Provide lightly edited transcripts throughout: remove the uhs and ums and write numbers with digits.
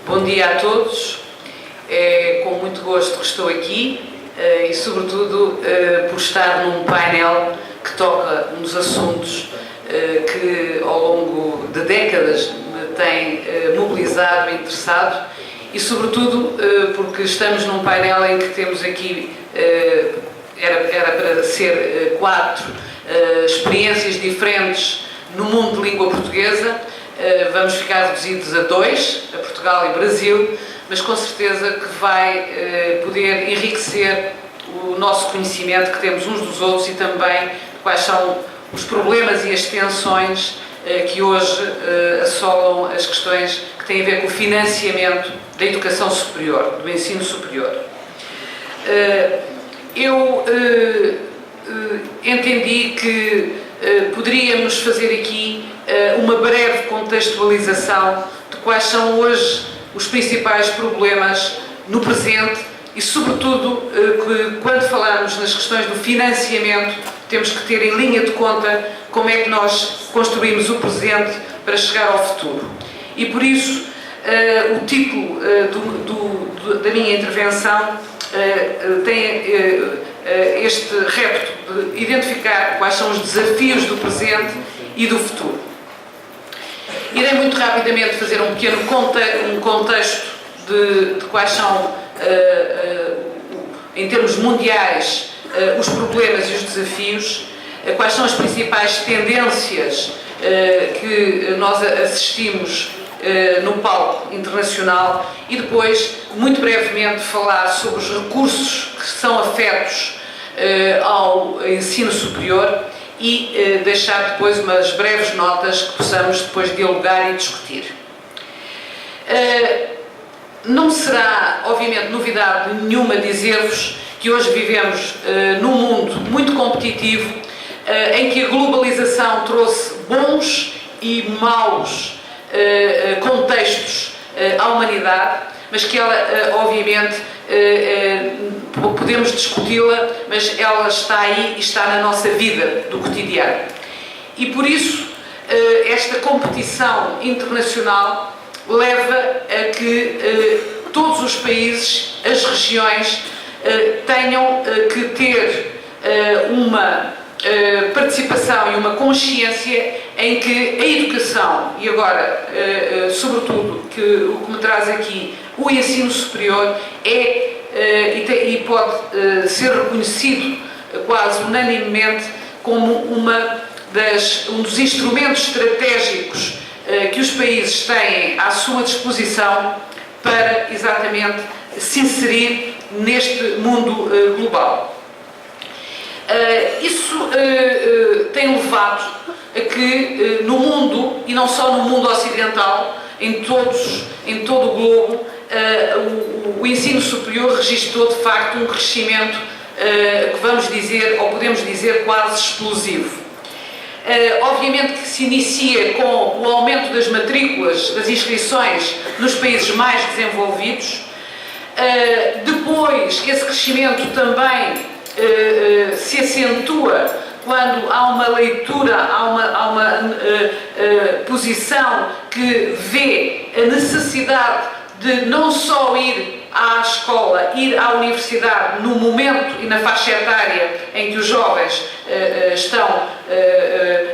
Bom dia a todos, é com muito gosto que estou aqui e sobretudo por estar num painel que toca uns assuntos que ao longo de décadas me têm mobilizado e interessado e sobretudo porque estamos num painel em que temos aqui, era para ser 4 experiências diferentes no mundo de língua portuguesa. Vamos ficar reduzidos a 2, a Portugal e Brasil, mas com certeza que vai poder enriquecer o nosso conhecimento que temos uns dos outros e também quais são os problemas e as tensões que hoje assolam as questões que têm a ver com o financiamento da educação superior, do ensino superior. Eu entendi que poderíamos fazer aqui uma breve contextualização de quais são hoje os principais problemas no presente e, sobretudo, que quando falarmos nas questões do financiamento temos que ter em linha de conta como é que nós construímos o presente para chegar ao futuro. E por isso o título da minha intervenção tem este repto de identificar quais são os desafios do presente e do futuro. Irei muito rapidamente fazer um pequeno contexto de quais são, em termos mundiais, os problemas e os desafios, quais são as principais tendências que nós assistimos no palco internacional e depois, muito brevemente, falar sobre os recursos que são afetos ao ensino superior e deixar depois umas breves notas que possamos depois dialogar e discutir. Não será, obviamente, novidade nenhuma dizer-vos que hoje vivemos num mundo muito competitivo em que a globalização trouxe bons e maus contextos à humanidade, mas que ela, obviamente, podemos discuti-la, mas ela está aí e está na nossa vida do cotidiano. E por isso, esta competição internacional leva a que todos os países, as regiões, tenham que ter uma participação e uma consciência em que a educação, e agora, sobretudo, o que me traz aqui, o ensino superior e pode ser reconhecido quase unanimemente como um dos instrumentos estratégicos que os países têm à sua disposição para exatamente se inserir neste mundo global. Isso tem levado a que no mundo, e não só no mundo ocidental, em todo o globo, o ensino superior registrou de facto um crescimento que vamos dizer, ou podemos dizer, quase explosivo. Obviamente que se inicia com o aumento das matrículas, das inscrições nos países mais desenvolvidos, depois que esse crescimento também se acentua quando há uma leitura, há uma posição que vê a necessidade de não só ir à escola, ir à universidade no momento e na faixa etária em que os jovens estão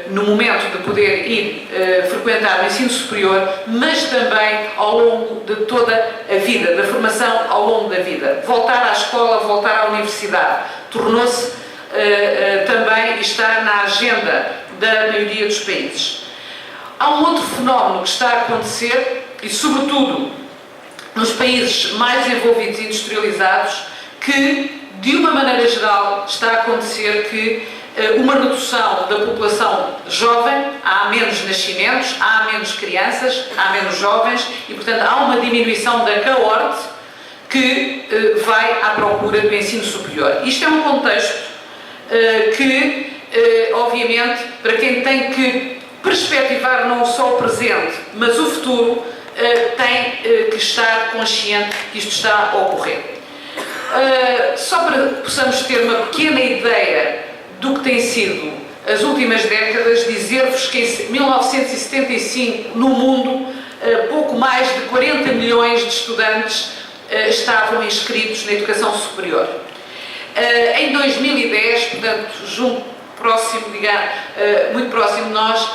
no momento de poder ir frequentar o ensino superior, mas também ao longo de toda a vida, da formação ao longo da vida. Voltar à escola, voltar à universidade, tornou-se também e está na agenda da maioria dos países. Há um outro fenómeno que está a acontecer, e sobretudo nos países mais desenvolvidos e industrializados, que, de uma maneira geral, está a acontecer que uma redução da população jovem, há menos nascimentos, há menos crianças, há menos jovens, e, portanto, há uma diminuição da coorte que vai à procura do ensino superior. Isto é um contexto que, obviamente, para quem tem que perspectivar não só o presente, mas o futuro, tem que estar consciente que isto está a ocorrer. Só para que possamos ter uma pequena ideia do que tem sido as últimas décadas, dizer-vos que em 1975, no mundo, pouco mais de 40 milhões de estudantes estavam inscritos na educação superior. Em 2010, portanto, muito próximo de nós,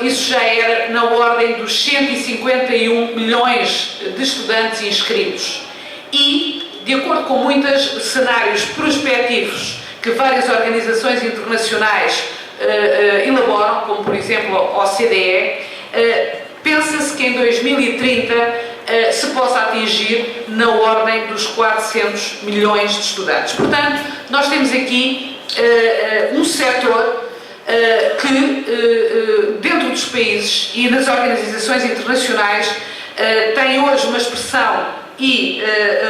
isso já era na ordem dos 151 milhões de estudantes inscritos. E, de acordo com muitos cenários prospectivos que várias organizações internacionais elaboram, como por exemplo a OCDE, pensa-se que em 2030 se possa atingir na ordem dos 400 milhões de estudantes. Portanto, nós temos aqui um setor que, dentro dos países e nas organizações internacionais, tem hoje uma expressão e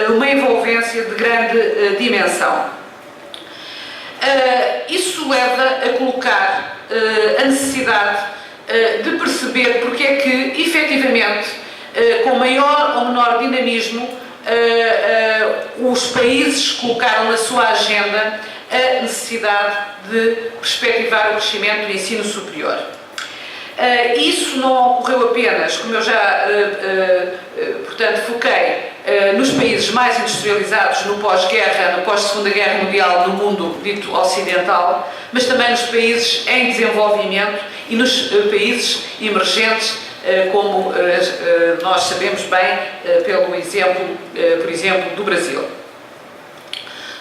uma envolvência de grande dimensão. Isso leva a colocar a necessidade de perceber porque é que, efetivamente, com maior ou menor dinamismo, os países colocaram na sua agenda a necessidade de perspectivar o crescimento do ensino superior. Isso não ocorreu apenas, como eu já, portanto, foquei nos países mais industrializados no pós-guerra, no pós-Segunda Guerra Mundial, no mundo dito ocidental, mas também nos países em desenvolvimento e nos países emergentes, como nós sabemos bem pelo exemplo, por exemplo, do Brasil.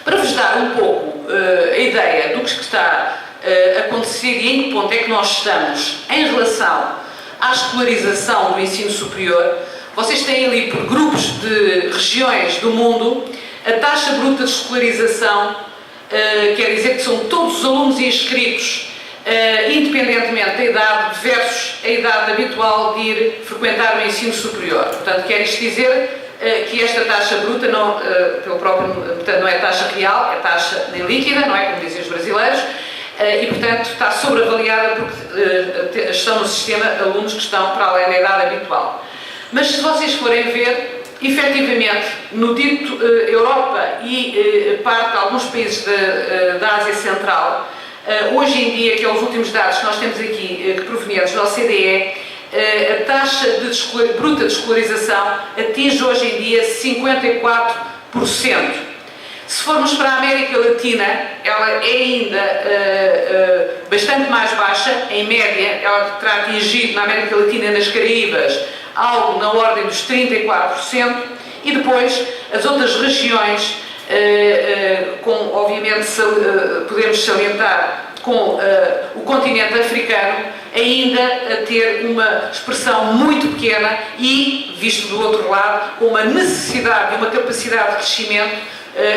Para vos dar um pouco a ideia do que está a acontecer e em que ponto é que nós estamos em relação à escolarização do ensino superior, vocês têm ali por grupos de regiões do mundo a taxa bruta de escolarização, quer dizer que são todos os alunos inscritos, independentemente da idade, versus a idade habitual de ir frequentar o ensino superior. Portanto, quer isto dizer que esta taxa bruta não, pelo próprio, portanto, não é taxa real, é taxa nem líquida, não é como dizem os brasileiros, e, portanto, está sobreavaliada porque estão no sistema alunos que estão para além da idade habitual. Mas se vocês forem ver, efetivamente, no dito Europa e parte de alguns países da Ásia Central, hoje em dia, que é os últimos dados que nós temos aqui, provenientes da OCDE, a taxa bruta de escolarização atinge hoje em dia 54%. Se formos para a América Latina, ela é ainda bastante mais baixa, em média, ela terá atingido na América Latina e nas Caraíbas algo na ordem dos 34%, e depois as outras regiões, obviamente podemos salientar com o continente africano, ainda a ter uma expressão muito pequena e, visto do outro lado, com uma necessidade e uma capacidade de crescimento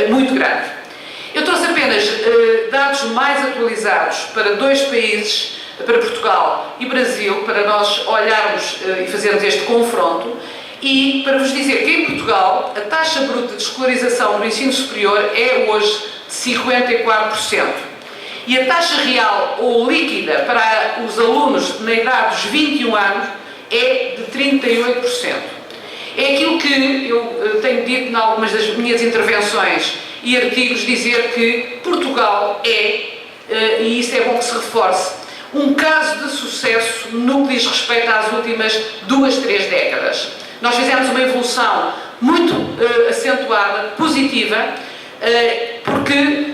muito grande. Eu trouxe apenas dados mais atualizados para dois países, para Portugal e Brasil, para nós olharmos e fazermos este confronto, e para vos dizer que em Portugal a taxa bruta de escolarização do ensino superior é hoje de 54%. E a taxa real ou líquida para os alunos na idade dos 21 anos é de 38%. É aquilo que eu tenho dito em algumas das minhas intervenções e artigos, dizer que Portugal e isso é bom que se reforce, um caso de sucesso no que diz respeito às últimas 2, 3 décadas. Nós fizemos uma evolução muito acentuada, positiva, porque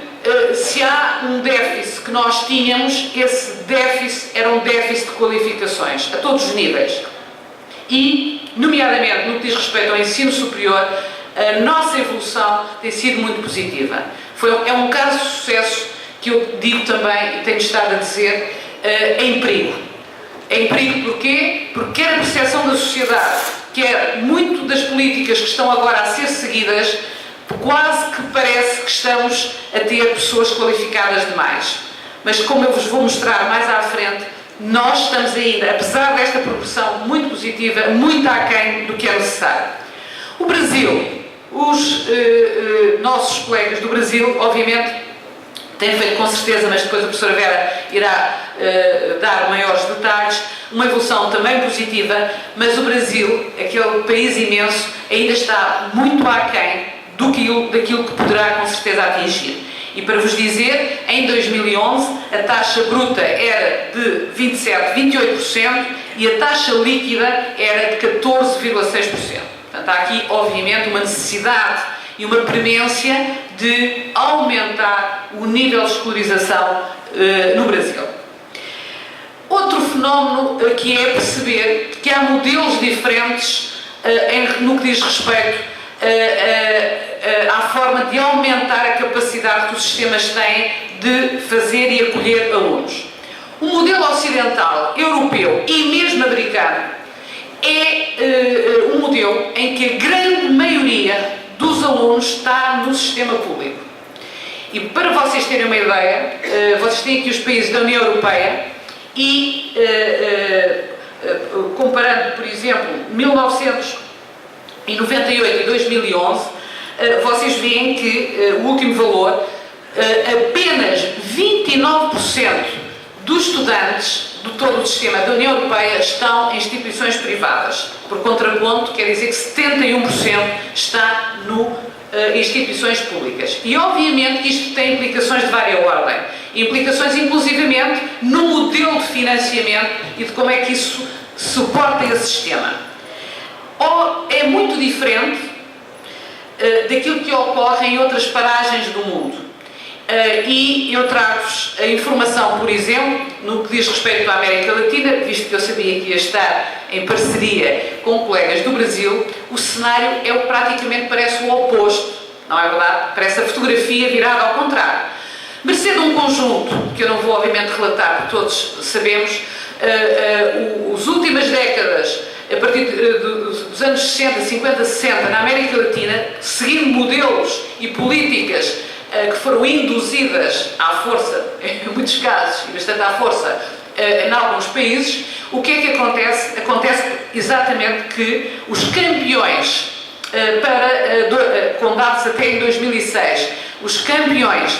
se há um déficit que nós tínhamos, esse déficit era um déficit de qualificações, a todos os níveis. E, nomeadamente, no que diz respeito ao ensino superior, a nossa evolução tem sido muito positiva. É um caso de sucesso que eu digo também, e tenho estado a dizer, em perigo. Em perigo porquê? Porque quer a percepção da sociedade, quer muito das políticas que estão agora a ser seguidas, quase que parece que estamos a ter pessoas qualificadas demais. Mas, como eu vos vou mostrar mais à frente, nós estamos ainda, apesar desta progressão muito positiva, muito aquém do que é necessário. O Brasil, os nossos colegas do Brasil, obviamente, têm feito com certeza, mas depois a professora Vera irá dar maiores detalhes, uma evolução também positiva, mas o Brasil, aquele país imenso, ainda está muito aquém daquilo que poderá com certeza atingir. E para vos dizer, em 2011, a taxa bruta era de 27, 28% e a taxa líquida era de 14,6%. Portanto, há aqui, obviamente, uma necessidade e uma premência de aumentar o nível de escolarização no Brasil. Outro fenómeno que é perceber que há modelos diferentes no que diz respeito à forma de aumentar a capacidade que os sistemas têm de fazer e acolher alunos. O modelo ocidental, europeu e mesmo americano é um modelo em que a grande maioria dos alunos está no sistema público. E para vocês terem uma ideia, vocês têm aqui os países da União Europeia e comparando, por exemplo, 1998 e 2011, vocês veem que o último valor, apenas 29% dos estudantes do todo o sistema da União Europeia estão em instituições privadas. Por contraponto, quer dizer que 71% está em instituições públicas. E obviamente que isto tem implicações de várias ordem. Implicações inclusivamente no modelo de financiamento e de como é que isso suporta esse sistema. É muito diferente daquilo que ocorre em outras paragens do mundo. E eu trago-vos a informação, por exemplo, no que diz respeito à América Latina, visto que eu sabia que ia estar em parceria com colegas do Brasil, o cenário praticamente parece o oposto, não é verdade? Parece a fotografia virada ao contrário. Mercê de um conjunto, que eu não vou obviamente relatar, porque todos sabemos, as últimas décadas, a partir dos anos 60, 50, 60, na América Latina, seguindo modelos e políticas que foram induzidas à força, em muitos casos, e bastante à força, em alguns países, o que é que acontece? Acontece exatamente que os campeões, com dados até em 2006, os campeões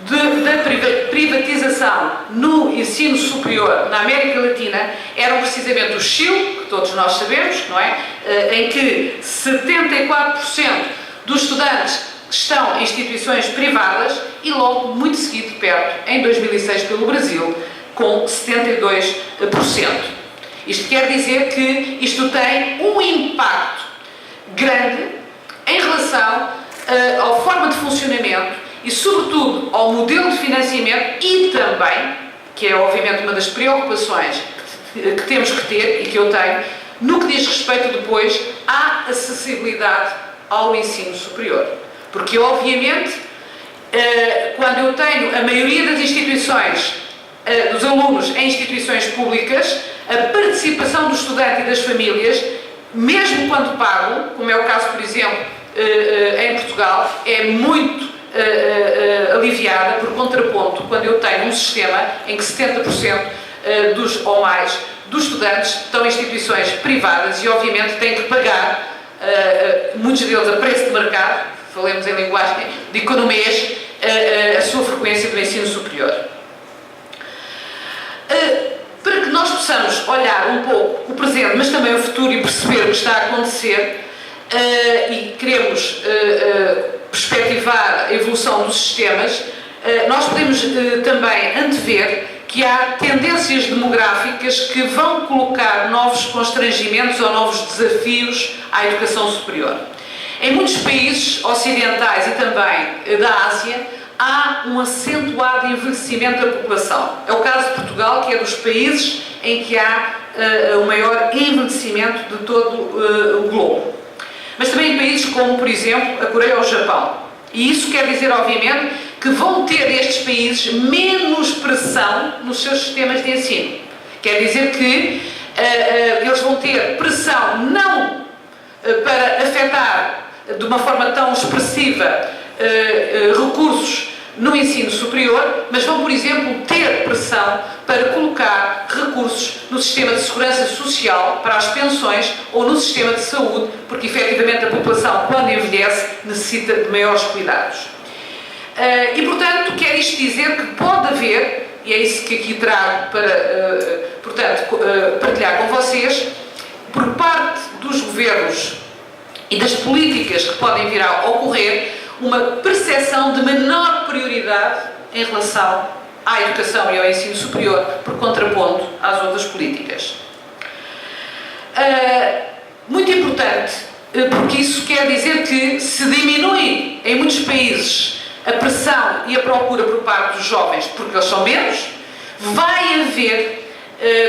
da privatização no ensino superior na América Latina eram precisamente o Chile, que todos nós sabemos, não é? Em que 74% dos estudantes estão em instituições privadas e logo, muito seguido de perto, em 2006 pelo Brasil, com 72%. Isto quer dizer que isto tem um impacto grande em relação à forma de funcionamento e, sobretudo, ao modelo de financiamento e também, que é obviamente uma das preocupações que temos que ter e que eu tenho, no que diz respeito depois à acessibilidade ao ensino superior. Porque, obviamente, quando eu tenho a maioria das instituições, dos alunos em instituições públicas, a participação do estudante e das famílias, mesmo quando pagam, como é o caso, por exemplo, em Portugal, é muito aliviada por contraponto quando eu tenho um sistema em que 70% ou mais dos estudantes estão em instituições privadas e, obviamente, têm que pagar, muitos deles a preço de mercado, falemos em linguagem de economias, a sua frequência do ensino superior. Para que nós possamos olhar um pouco o presente, mas também o futuro e perceber o que está a acontecer, e queremos perspectivar a evolução dos sistemas, nós podemos também antever que há tendências demográficas que vão colocar novos constrangimentos ou novos desafios à educação superior. Em muitos países ocidentais e também da Ásia, há um acentuado envelhecimento da população. É o caso de Portugal, que é dos países em que há o maior envelhecimento de todo o globo. Mas também em países como, por exemplo, a Coreia ou o Japão. E isso quer dizer, obviamente, que vão ter estes países menos pressão nos seus sistemas de ensino. Quer dizer que eles vão ter pressão não para afetar de uma forma tão expressiva recursos no ensino superior, mas vão, por exemplo, ter pressão para colocar recursos no sistema de segurança social para as pensões ou no sistema de saúde, porque efetivamente a população, quando envelhece, necessita de maiores cuidados. E, portanto, quer isto dizer que pode haver, e é isso que aqui trago para, portanto, partilhar com vocês, por parte dos governos e das políticas que podem vir a ocorrer, uma percepção de menor prioridade em relação à educação e ao ensino superior, por contraponto às outras políticas. Muito importante, porque isso quer dizer que se diminui em muitos países a pressão e a procura por parte dos jovens, porque eles são menos, vai haver,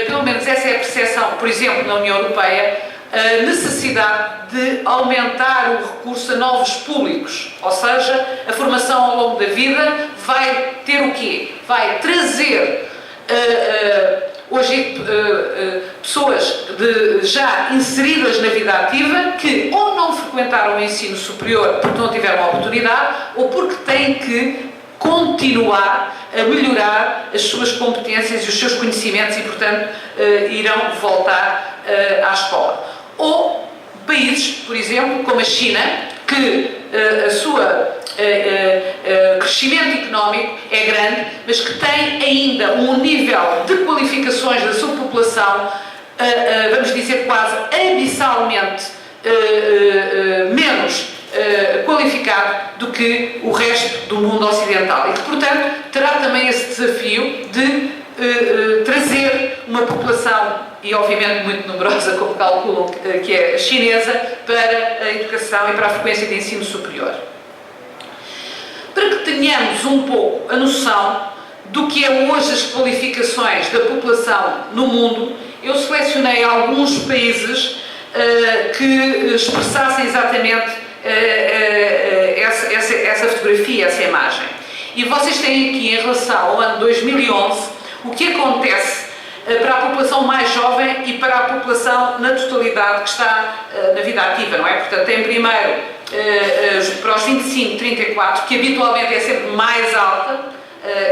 pelo menos essa é a percepção, por exemplo, na União Europeia, a necessidade de aumentar o recurso a novos públicos, ou seja, a formação ao longo da vida vai ter o quê? Vai trazer hoje pessoas já inseridas na vida ativa que ou não frequentaram o ensino superior porque não tiveram a oportunidade ou porque têm que continuar a melhorar as suas competências e os seus conhecimentos e, portanto, irão voltar à escola. Ou países, por exemplo, como a China, que a sua crescimento económico é grande, mas que tem ainda um nível de qualificações da sua população, vamos dizer quase abissalmente menos qualificado do que o resto do mundo ocidental e que, portanto, terá também esse desafio de trazer uma população, e obviamente muito numerosa, como calculam que é a chinesa, para a educação e para a frequência de ensino superior. Para que tenhamos um pouco a noção do que é hoje as qualificações da população no mundo, eu selecionei alguns países que expressassem exatamente essa fotografia, essa imagem. E vocês têm aqui, em relação ao ano 2011, o que acontece para a população mais jovem e para a população na totalidade que está na vida ativa, não é? Portanto, em primeiro, para os 25, 34, que habitualmente é sempre mais alta,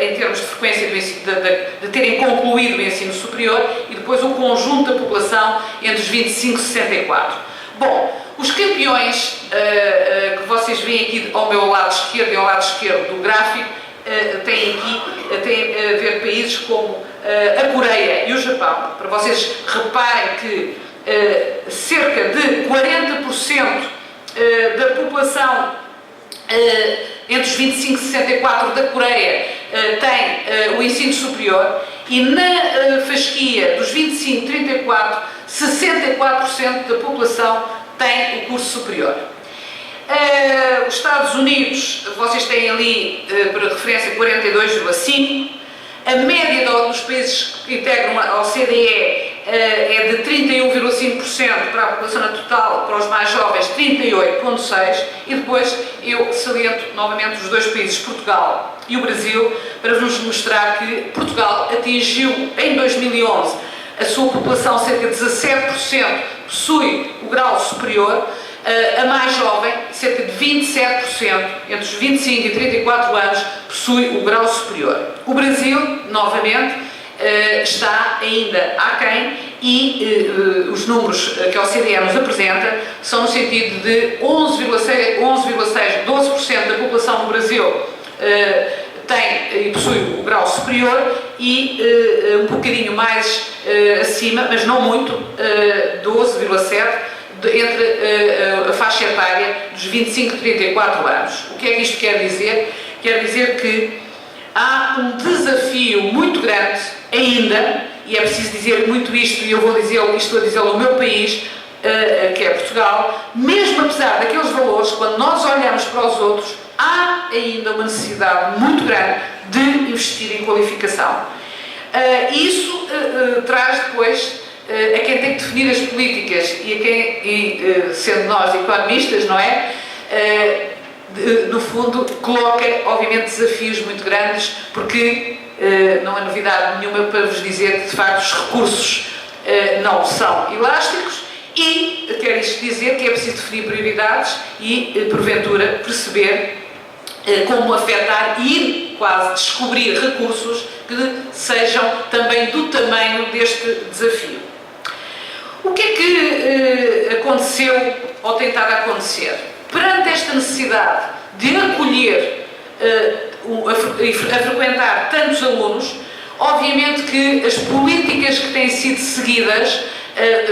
em termos de frequência de terem concluído o ensino superior, e depois o conjunto da população entre os 25 e 64. Bom, os campeões que vocês veem aqui ao meu lado esquerdo e ao lado esquerdo do gráfico, têm a ver países como a Coreia e o Japão. Para vocês reparem que cerca de 40% da população entre os 25 e 64 da Coreia tem o ensino superior e na fasquia dos 25 e 34, 64% da população tem o curso superior. Os Estados Unidos, vocês têm ali, por referência, 42,5%. A média dos países que integram a OCDE é de 31,5% para a população total, para os mais jovens 38,6%, e depois eu saliento novamente os dois países, Portugal e o Brasil, para vos mostrar que Portugal atingiu em 2011 a sua população, cerca de 17% possui o grau superior. A mais jovem, cerca de 27%, entre os 25 e 34 anos, possui o grau superior. O Brasil, novamente, está ainda aquém e os números que a OCDE nos apresenta são no sentido de 11,6, 12% da população no Brasil tem e possui o grau superior e um bocadinho mais acima, mas não muito, 12,7%, entre a faixa etária dos 25 e 34 anos. O que é que isto quer dizer? Quer dizer que há um desafio muito grande ainda, e é preciso dizer muito isto, e eu vou dizê-lo, estou a dizê-lo no meu país, que é Portugal, mesmo apesar daqueles valores, quando nós olhamos para os outros, há ainda uma necessidade muito grande de investir em qualificação. Isso traz depois a quem tem que definir as políticas e sendo nós economistas, não é? No fundo, coloca, obviamente, desafios muito grandes, porque não é novidade nenhuma para vos dizer que, de facto, os recursos não são elásticos e quer isto dizer que é preciso definir prioridades e, porventura, perceber como afetar e ir quase descobrir recursos que sejam também do tamanho deste desafio. O que é que aconteceu ou tem estado a acontecer? Perante esta necessidade de acolher a frequentar tantos alunos, obviamente que as políticas que têm sido seguidas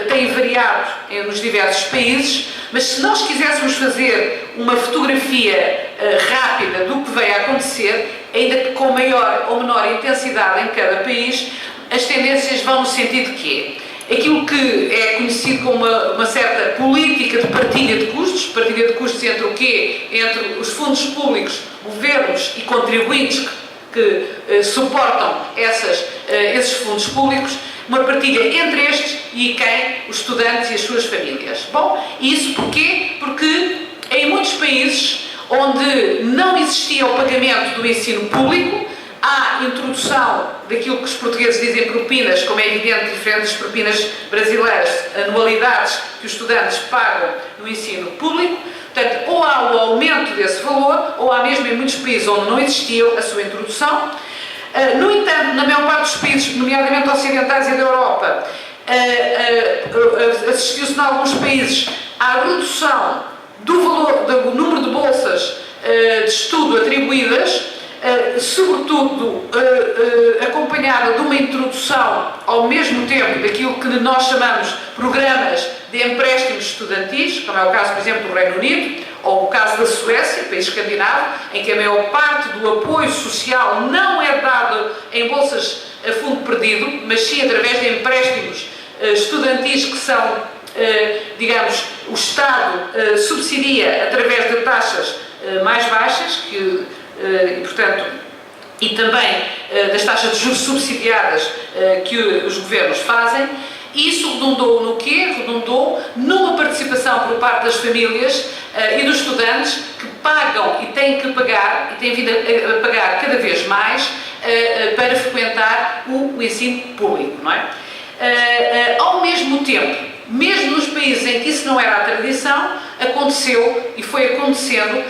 têm variado nos diversos países, mas se nós quiséssemos fazer uma fotografia rápida do que veio a acontecer, ainda que com maior ou menor intensidade em cada país, as tendências vão no sentido que aquilo que é conhecido como uma certa política de partilha de custos entre o quê? Entre os fundos públicos, governos e contribuintes que suportam esses fundos públicos, uma partilha entre estes e quem? Os estudantes e as suas famílias. Bom, isso porquê? Porque em muitos países onde não existia o pagamento do ensino público, há introdução daquilo que os portugueses dizem propinas, como é evidente, diferentes propinas brasileiras, anualidades que os estudantes pagam no ensino público. Portanto, ou há o aumento desse valor, ou há mesmo em muitos países onde não existia a sua introdução. No entanto, na maior parte dos países, nomeadamente ocidentais e da Europa, assistiu-se em alguns países à redução do valor, do número de bolsas de estudo atribuídas, sobretudo acompanhada de uma introdução ao mesmo tempo daquilo que nós chamamos programas de empréstimos estudantis, como é o caso, por exemplo, do Reino Unido, ou o caso da Suécia, país escandinavo, em que a maior parte do apoio social não é dado em bolsas a fundo perdido, mas sim através de empréstimos estudantis que são, digamos, o Estado subsidia através de taxas mais baixas, e, portanto, e também das taxas de juros subsidiadas que os governos fazem. E isso redundou no quê? Redundou numa participação por parte das famílias e dos estudantes que pagam e têm que pagar, e têm vindo a pagar cada vez mais para frequentar o ensino público, não é? Ao mesmo tempo, mesmo nos países em que isso não era a tradição, aconteceu e foi acontecendo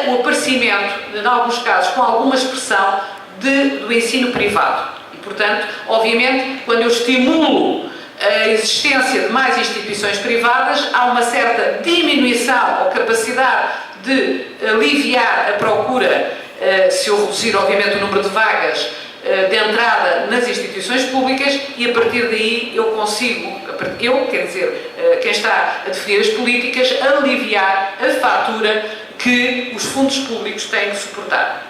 o aparecimento, em alguns casos, com alguma expressão do ensino privado. E, portanto, obviamente, quando eu estimulo a existência de mais instituições privadas, há uma certa diminuição ou capacidade de aliviar a procura, se eu reduzir, obviamente, o número de vagas de entrada nas instituições públicas, e a partir daí eu consigo, quer dizer, quem está a definir as políticas, aliviar a fatura que os fundos públicos têm que suportar.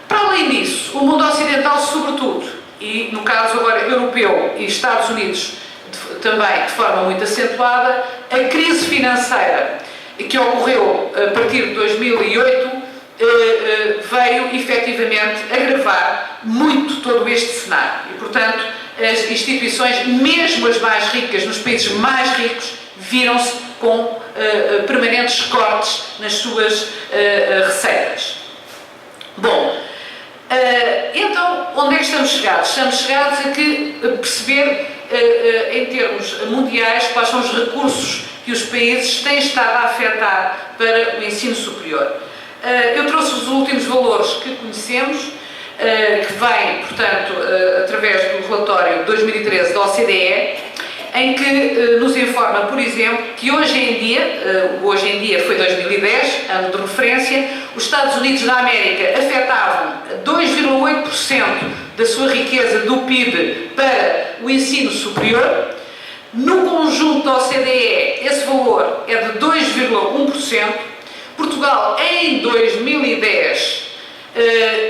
Para além disso, o mundo ocidental, sobretudo, e no caso agora europeu e Estados Unidos também de forma muito acentuada, a crise financeira que ocorreu a partir de 2008 veio efetivamente agravar muito todo este cenário e, portanto, as instituições, mesmo as mais ricas, nos países mais ricos, viram-se com permanentes cortes nas suas receitas. Bom, então, onde é que estamos chegados? Estamos chegados a perceber, em termos mundiais, quais são os recursos que os países têm estado a afetar para o ensino superior. Eu trouxe os últimos valores que conhecemos, que vêm, portanto, através do relatório de 2013 da OCDE, em que nos informa, por exemplo, que hoje em dia foi 2010, ano de referência, os Estados Unidos da América afetavam 2,8% da sua riqueza do PIB para o ensino superior. No conjunto da OCDE, esse valor é de 2,1%. Portugal, em 2010,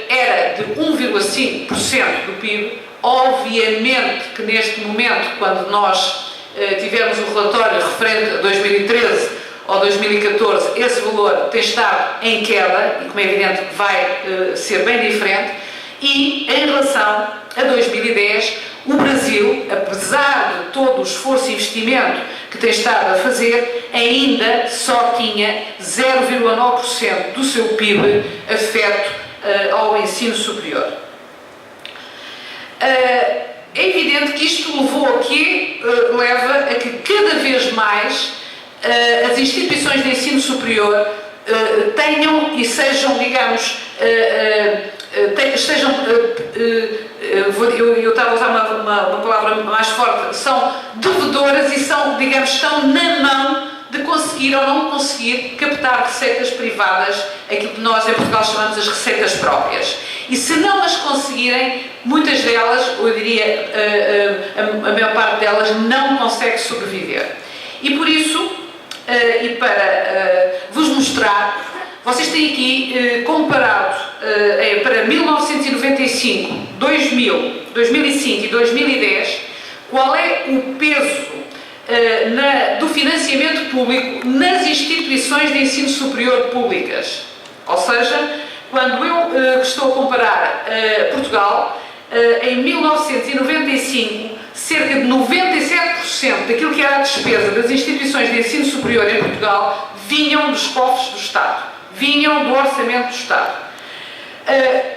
era de 1,5% do PIB. Obviamente que neste momento, quando nós tivemos o relatório referente a 2013 ou 2014, esse valor tem estado em queda, e como é evidente que vai ser bem diferente, e em relação a 2010, o Brasil, apesar de todo o esforço e investimento que tem estado a fazer, ainda só tinha 0,9% do seu PIB afeto ao ensino superior. É evidente que isto leva a que cada vez mais as instituições de ensino superior tenham e sejam, digamos, eu estava a usar uma palavra mais forte, são devedoras e são, digamos, estão na mão de conseguir ou não conseguir captar receitas privadas, aquilo que nós em Portugal chamamos as receitas próprias. E se não as conseguirem, muitas delas, ou eu diria a maior parte delas, não consegue sobreviver. E por isso, e para vos mostrar, vocês têm aqui comparado para 1995, 2000, 2005 e 2010, qual é o peso do financiamento público nas instituições de ensino superior públicas. Ou seja, quando eu estou a comparar Portugal, em 1995, cerca de 97% daquilo que era a despesa das instituições de ensino superior em Portugal vinham dos cofres do Estado, vinham do orçamento do Estado.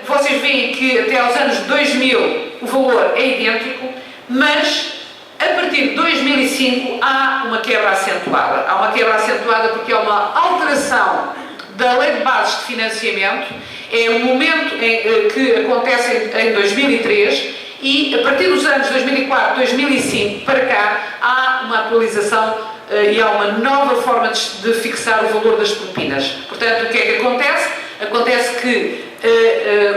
Vocês veem que até aos anos 2000 o valor é idêntico, mas a partir de 2005 há uma quebra acentuada. Há uma quebra acentuada porque há uma alteração da Lei de Bases de Financiamento. É um momento que acontece em 2003 e a partir dos anos 2004, 2005 para cá há uma atualização e há uma nova forma de fixar o valor das propinas. Portanto, o que é que acontece? Acontece que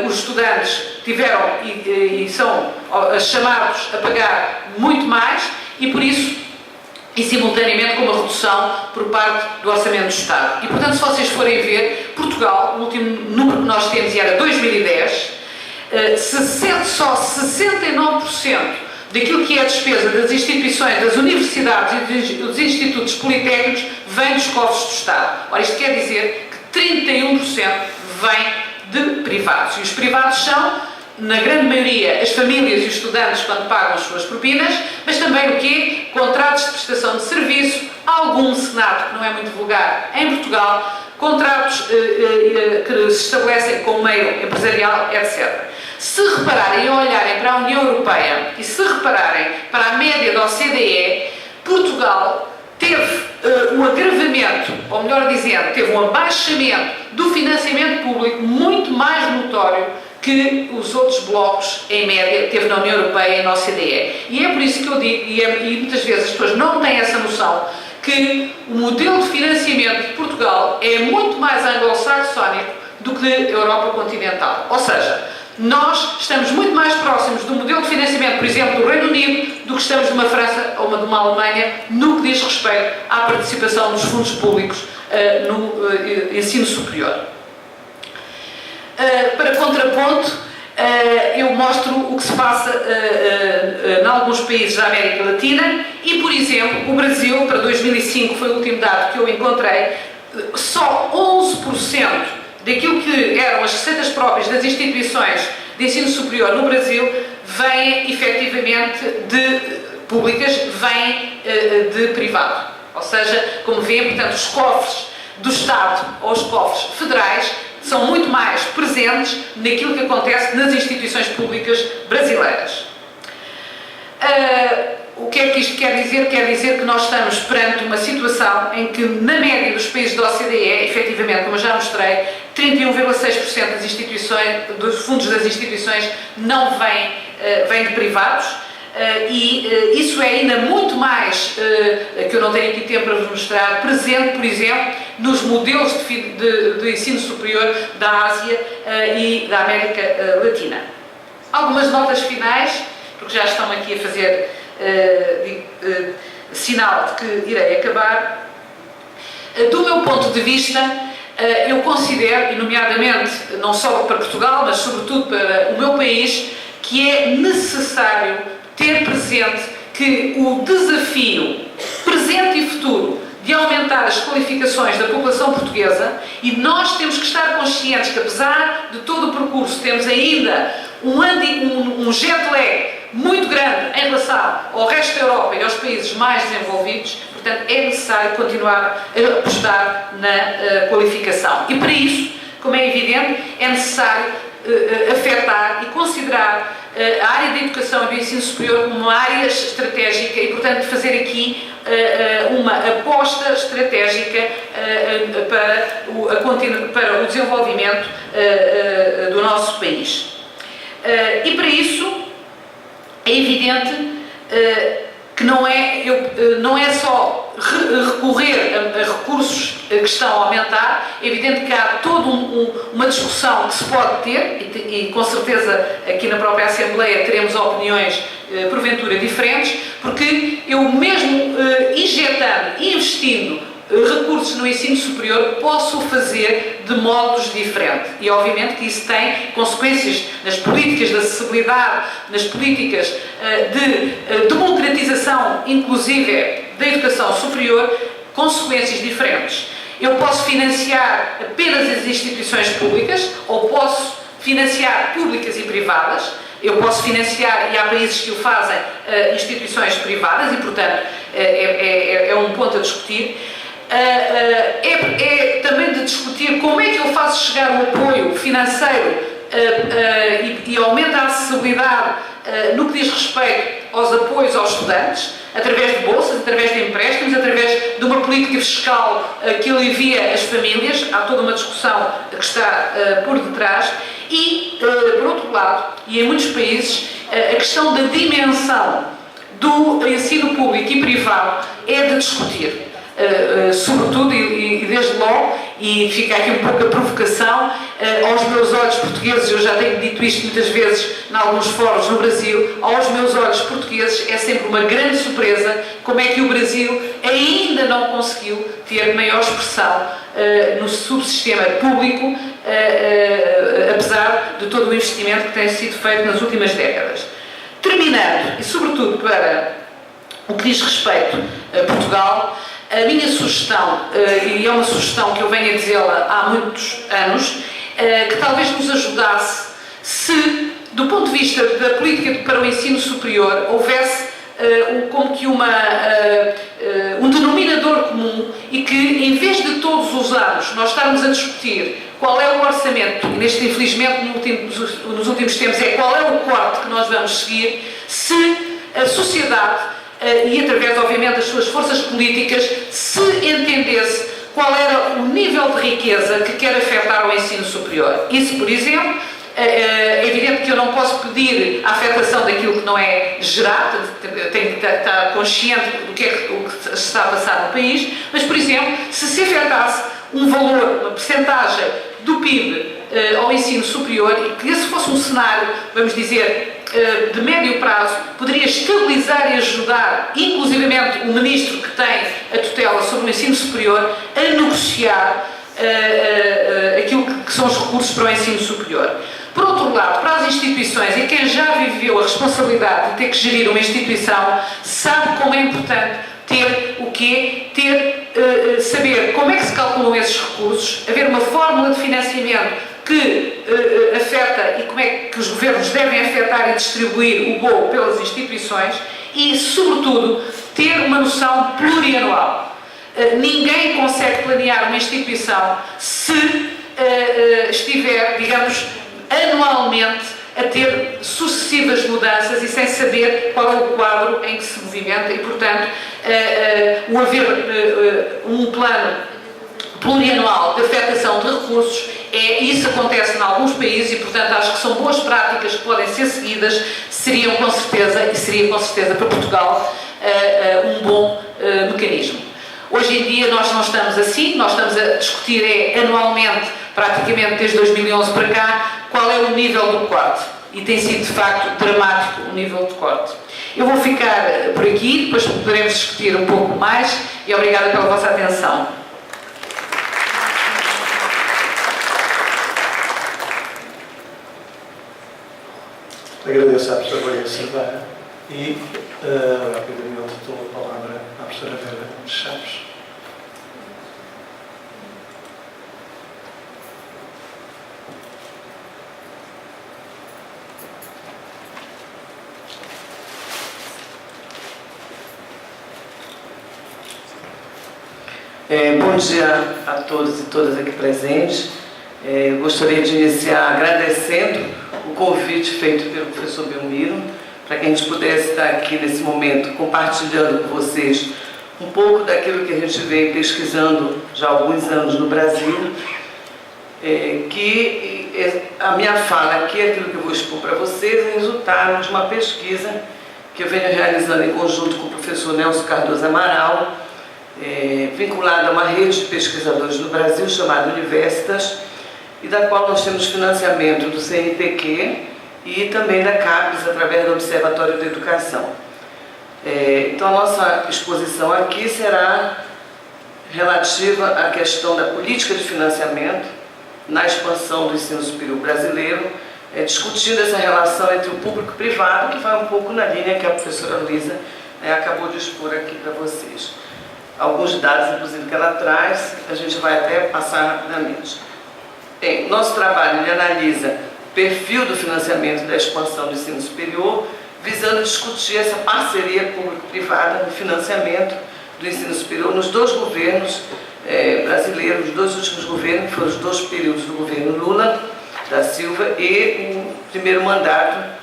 os estudantes tiveram e são chamados a pagar muito mais e por isso, e simultaneamente com uma redução por parte do Orçamento do Estado. E portanto, se vocês forem ver, Portugal, o último número que nós temos era 2010, só 69% daquilo que é a despesa das instituições, das universidades e dos institutos politécnicos vem dos cofres do Estado. Ora, isto quer dizer que 31% vem de privados. E os privados são, na grande maioria, as famílias e os estudantes quando pagam as suas propinas, mas também o quê? Contratos de prestação de serviço, algum mecenato, que não é muito vulgar, em Portugal, contratos que se estabelecem com o meio empresarial, etc. Se repararem e olharem para a União Europeia e se repararem para a média da OCDE, Portugal teve um agravamento, ou melhor dizendo, teve um abaixamento do financiamento público muito mais notório que os outros blocos, em média, teve na União Europeia e na OCDE. E é por isso que eu digo, e muitas vezes as pessoas não têm essa noção, que o modelo de financiamento de Portugal é muito mais anglo-saxónico do que a Europa continental. Ou seja, nós estamos muito mais próximos do modelo de financiamento, por exemplo, do Reino Unido, do que estamos de uma França ou de uma Alemanha, no que diz respeito à participação dos fundos públicos no ensino superior. Para contraponto, eu mostro o que se passa em alguns países da América Latina e, por exemplo, o Brasil, para 2005, foi o último dado que eu encontrei, só 11% daquilo que eram as receitas próprias das instituições de ensino superior no Brasil vêm, efetivamente, públicas, vêm de privado. Ou seja, como veem, portanto, os cofres do Estado ou os cofres federais são muito mais presentes naquilo que acontece nas instituições públicas brasileiras. O que é que isto quer dizer? Quer dizer que nós estamos perante uma situação em que, na média dos países da OCDE, efetivamente, como eu já mostrei, 31,6% das instituições, dos fundos das instituições não vêm de privados, e isso é ainda muito mais, que eu não tenho aqui tempo para vos mostrar, presente, por exemplo, nos modelos de ensino superior da Ásia e da América Latina. Algumas notas finais, porque já estão aqui a fazer sinal de que irei acabar. Do meu ponto de vista, eu considero, e nomeadamente não só para Portugal, mas sobretudo para o meu país, que é necessário ter presente que o desafio presente e futuro de aumentar as qualificações da população portuguesa, e nós temos que estar conscientes que, apesar de todo o percurso, temos ainda um jet lag muito grande em relação ao resto da Europa e aos países mais desenvolvidos. Portanto, é necessário continuar a apostar na qualificação. E para isso, como é evidente, é necessário afetar e considerar a área da educação e do ensino superior como uma área estratégica e, portanto, fazer aqui uma aposta estratégica para o desenvolvimento do nosso país. E para isso é evidente que não é só recorrer a recursos que estão a aumentar. É evidente que há toda uma discussão que se pode ter e com certeza aqui na própria Assembleia teremos opiniões porventura diferentes, porque eu mesmo injetando, investindo recursos no ensino superior, posso fazer de modos diferentes. E, obviamente, que isso tem consequências nas políticas de acessibilidade, nas políticas de democratização, inclusive, da educação superior, consequências diferentes. Eu posso financiar apenas as instituições públicas, ou posso financiar públicas e privadas. Eu posso financiar, e há países que o fazem, instituições privadas, e, portanto, é um ponto a discutir. É também de discutir como é que eu faço chegar o apoio financeiro e aumenta a acessibilidade no que diz respeito aos apoios aos estudantes, através de bolsas, através de empréstimos, através de uma política fiscal que alivia as famílias. Há toda uma discussão que está por detrás. E, por outro lado, e em muitos países, a questão da dimensão do ensino público e privado é de discutir. Sobretudo, e desde logo, e fica aqui um pouco a provocação, aos meus olhos portugueses, eu já tenho dito isto muitas vezes em alguns fóruns no Brasil, aos meus olhos portugueses é sempre uma grande surpresa como é que o Brasil ainda não conseguiu ter maior expressão no subsistema público, apesar de todo o investimento que tem sido feito nas últimas décadas. Terminando, e sobretudo para o que diz respeito a Portugal, a minha sugestão, e é uma sugestão que eu venho a dizê-la há muitos anos, que talvez nos ajudasse se, do ponto de vista da política para o ensino superior, houvesse como que um denominador comum e que, em vez de todos os anos nós estarmos a discutir qual é o orçamento, e neste, infelizmente, nos últimos tempos, é qual é o corte que nós vamos seguir, se a sociedade e através, obviamente, das suas forças políticas, se entendesse qual era o nível de riqueza que quer afetar o ensino superior. Isso, por exemplo, é evidente que eu não posso pedir a afetação daquilo que não é gerado, tenho que estar consciente do que o que se está a passar no país, mas, por exemplo, se afetasse um valor, uma percentagem do PIB ao ensino superior, e que esse fosse um cenário, vamos dizer, de médio prazo, poderia estabilizar e ajudar, inclusivamente o ministro que tem a tutela sobre o ensino superior, a negociar aquilo que são os recursos para o ensino superior. Por outro lado, para as instituições, e quem já viveu a responsabilidade de ter que gerir uma instituição, sabe como é importante ter o quê? Saber como é que se calculam esses recursos, haver uma fórmula de financiamento que afeta e como é que os governos devem afetar e distribuir o bolo pelas instituições e, sobretudo, ter uma noção plurianual. Ninguém consegue planear uma instituição se estiver, digamos, anualmente a ter sucessivas mudanças e sem saber qual é o quadro em que se movimenta e, portanto, o haver um plano plurianual de afetação de recursos, isso acontece em alguns países e, portanto, acho que são boas práticas que podem ser seguidas, seria com certeza para Portugal um bom mecanismo. Hoje em dia nós não estamos assim, nós estamos a discutir anualmente, praticamente desde 2011 para cá, qual é o nível do corte. E tem sido, de facto, dramático o nível de corte. Eu vou ficar por aqui, depois poderemos discutir um pouco mais e obrigada pela vossa atenção. Agradeço à professora Maria Silveira e rapidamente dou a palavra à professora Vera Chaves. Bom dia a todos e todas aqui presentes. Gostaria de iniciar agradecendo o convite feito pelo professor Belmiro, para que a gente pudesse estar aqui nesse momento compartilhando com vocês um pouco daquilo que a gente vem pesquisando já há alguns anos no Brasil, a minha fala aqui, aquilo que eu vou expor para vocês, é resultado de uma pesquisa que eu venho realizando em conjunto com o professor Nelson Cardoso Amaral, vinculada a uma rede de pesquisadores no Brasil chamada Universitas, e da qual nós temos financiamento do CNPq e também da CAPES, através do Observatório da Educação. Então, a nossa exposição aqui será relativa à questão da política de financiamento na expansão do ensino superior brasileiro, discutindo essa relação entre o público e o privado, que vai um pouco na linha que a professora Luísa acabou de expor aqui para vocês. Alguns dados, inclusive, que ela traz, a gente vai até passar rapidamente. Bem, nosso trabalho ele analisa o perfil do financiamento da expansão do ensino superior, visando discutir essa parceria público-privada no financiamento do ensino superior nos dois governos brasileiros, os dois últimos governos, que foram os dois períodos do governo Lula da Silva e o primeiro mandato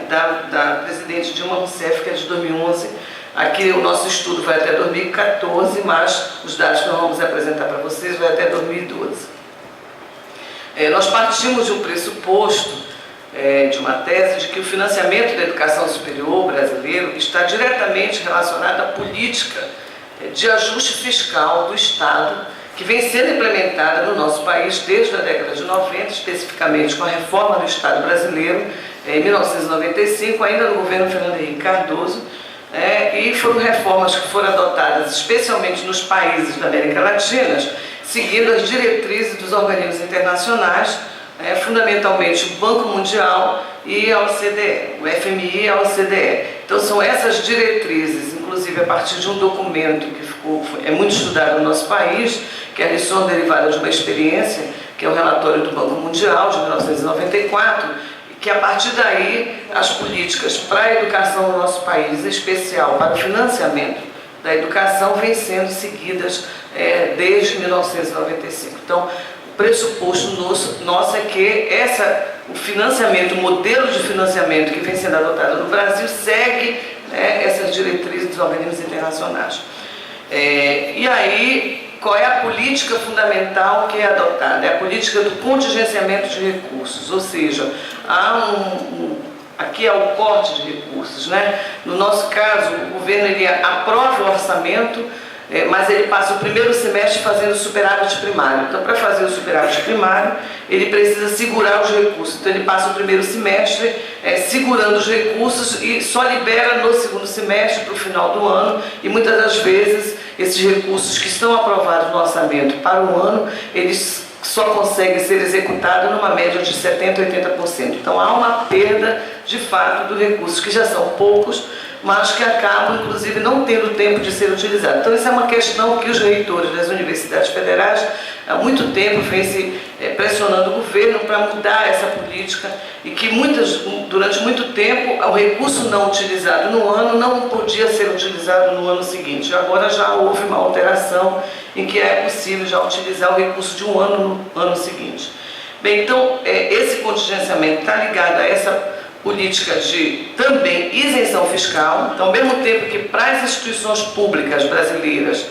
da presidente Dilma Rousseff, que é de 2011. Aqui o nosso estudo vai até 2014, mas os dados que nós vamos apresentar para vocês vai até 2012. Nós partimos de um pressuposto, de uma tese, de que o financiamento da educação superior brasileiro está diretamente relacionado à política de ajuste fiscal do Estado, que vem sendo implementada no nosso país desde a década de 90, especificamente com a reforma do Estado brasileiro, em 1995, ainda no governo Fernando Henrique Cardoso, e foram reformas que foram adotadas especialmente nos países da América Latina, seguindo as diretrizes dos organismos internacionais, fundamentalmente o Banco Mundial e a OCDE, o FMI e a OCDE. Então são essas diretrizes, inclusive a partir de um documento que é muito estudado no nosso país, que é a lição derivada de uma experiência, que é o relatório do Banco Mundial de 1994, que a partir daí as políticas para a educação no nosso país, em especial para o financiamento da educação, vêm sendo seguidas desde 1995. Então, o pressuposto nosso é que o financiamento, o modelo de financiamento que vem sendo adotado no Brasil segue essas diretrizes dos organismos internacionais. E aí, qual é a política fundamental que é adotada? É a política do contingenciamento de recursos, ou seja, aqui é o corte de recursos, né? No nosso caso, o governo ele aprova o orçamento, mas ele passa o primeiro semestre fazendo superávit primário. Então, para fazer o superávit primário, ele precisa segurar os recursos. Então, ele passa o primeiro semestre segurando os recursos e só libera no segundo semestre, para o final do ano, e muitas das vezes esses recursos que estão aprovados no orçamento para o ano, eles só conseguem ser executados numa média de 70% a 80%. Então, há uma perda, de fato, dos recursos, que já são poucos, mas que acabam, inclusive, não tendo tempo de ser utilizados. Então, isso é uma questão que os reitores das universidades federais, há muito tempo, vêm se pressionando o governo para mudar essa política e que durante muito tempo, o recurso não utilizado no ano não podia ser utilizado no ano seguinte. Agora já houve uma alteração em que é possível já utilizar o recurso de um ano no ano seguinte. Bem, então, esse contingenciamento está ligado a essa política de também isenção fiscal. Então, ao mesmo tempo que para as instituições públicas brasileiras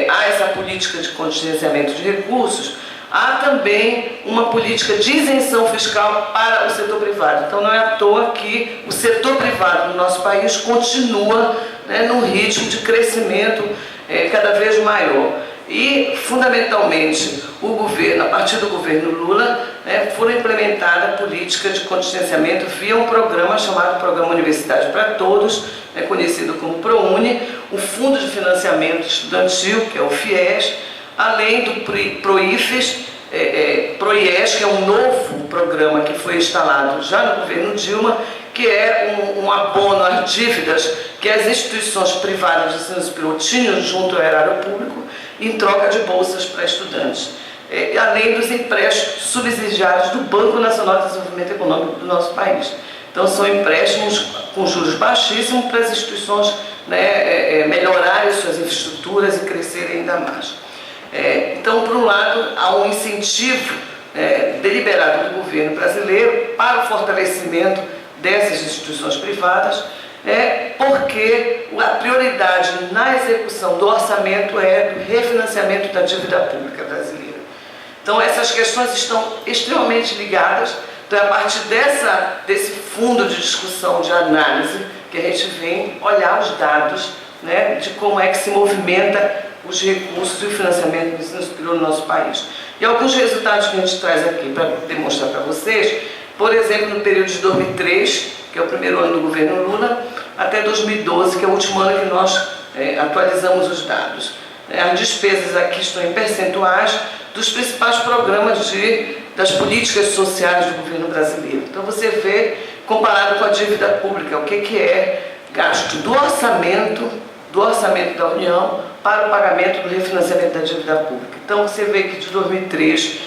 há essa política de contingenciamento de recursos, há também uma política de isenção fiscal para o setor privado. Então, não é à toa que o setor privado no nosso país continua num ritmo de crescimento cada vez maior. E, fundamentalmente, o governo, a partir do governo Lula, foram implementada a política de contingenciamento via um programa chamado Programa Universidade para Todos, conhecido como ProUni, o Fundo de Financiamento Estudantil, que é o FIES, além do PROIFES, PROIES, que é um novo programa que foi instalado já no governo Dilma, que é um abono às dívidas que as instituições privadas de ensino superior tinham junto ao erário público, em troca de bolsas para estudantes, além dos empréstimos subsidiados do Banco Nacional de Desenvolvimento Econômico do nosso país. Então, são empréstimos com juros baixíssimos para as instituições melhorarem suas infraestruturas e crescerem ainda mais. Então, por um lado, há um incentivo deliberado do governo brasileiro para o fortalecimento dessas instituições privadas, porque a prioridade na execução do orçamento é do refinanciamento da dívida pública brasileira. Então, essas questões estão extremamente ligadas. Então, é a partir desse fundo de discussão, de análise, que a gente vem olhar os dados de como é que se movimenta os recursos e o financiamento do ensino superior no nosso país. E alguns resultados que a gente traz aqui para demonstrar para vocês, por exemplo, no período de 2003, que é o primeiro ano do governo Lula, até 2012, que é o último ano que nós atualizamos os dados. As despesas aqui estão em percentuais dos principais programas das políticas sociais do governo brasileiro. Então você vê, comparado com a dívida pública, o que é gasto do orçamento da União para o pagamento do refinanciamento da dívida pública. Então você vê que de 2003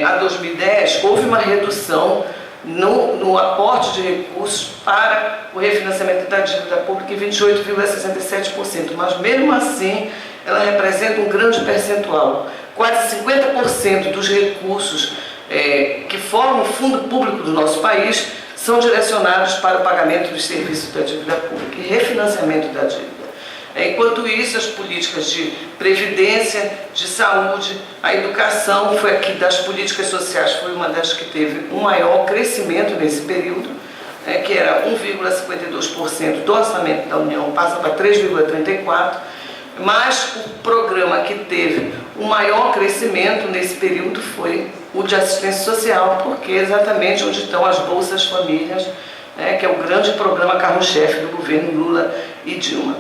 a 2010 houve uma redução no aporte de recursos para o refinanciamento da dívida pública em 28,67%, mas mesmo assim ela representa um grande percentual. Quase 50% dos recursos que formam o fundo público do nosso país são direcionados para o pagamento dos serviços da dívida pública e refinanciamento da dívida. Enquanto isso, as políticas de previdência, de saúde, a educação, foi aqui das políticas sociais, foi uma das que teve um maior crescimento nesse período, que era 1,52% do orçamento da União, passa para 3,34%, mas o programa que teve o maior crescimento nesse período foi o de assistência social, porque é exatamente onde estão as Bolsas Famílias, que é o grande programa carro-chefe do governo Lula e Dilma.